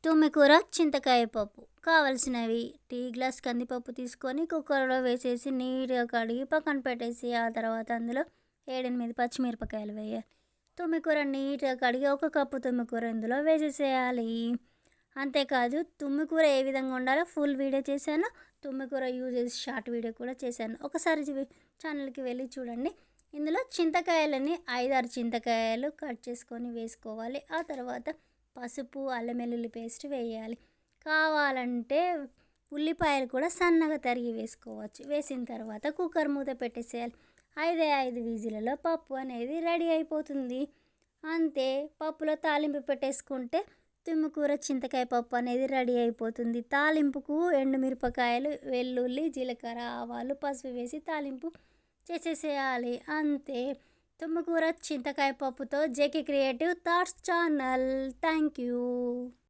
తుమ్మికూర, చింతకాయ పప్పు కావలసినవి టీ గ్లాస్ కందిపప్పు తీసుకొని కుక్కర్లో వేసేసి నీట్గా కడిగి పక్కన పెట్టేసి ఆ తర్వాత అందులో 7-8 పచ్చిమిరపకాయలు వేయాలి. తుమ్మికూర నీట్గా కడిగి 1 కప్పు తుమ్మికూర ఇందులో వేసేసేయాలి. అంతేకాదు తుమ్మికూర ఏ విధంగా ఉండాలో ఫుల్ వీడియో చేశాను. తుమ్మికూర యూజెస్ షార్ట్ వీడియో కూడా చేశాను. ఒకసారి ఛానల్కి వెళ్ళి చూడండి. ఇందులో చింతకాయలని 5-6 చింతకాయలు కట్ చేసుకొని వేసుకోవాలి. ఆ తర్వాత పసుపు, అల్లం వెల్లుల్లి పేస్ట్ వేయాలి. కావాలంటే ఉల్లిపాయలు కూడా సన్నగా తరిగి వేసుకోవచ్చు. వేసిన తర్వాత కుక్కర్ మూత పెట్టేసేయాలి. 5 విజిలలో పప్పు అనేది రెడీ అయిపోతుంది. అంతే, పప్పులో తాలింపు పెట్టేసుకుంటే తుమ్మికూర చింతకాయ పప్పు అనేది రెడీ అయిపోతుంది. తాలింపుకు ఎండుమిరపకాయలు, వెల్లుల్లి, జీలకర్ర, ఆవాలు, పసుపు వేసి తాలింపు చేసేసేయాలి. అంతే, తుమ్మికూర చింతకాయ పప్పుతో JK creative thoughts channel. Thank you.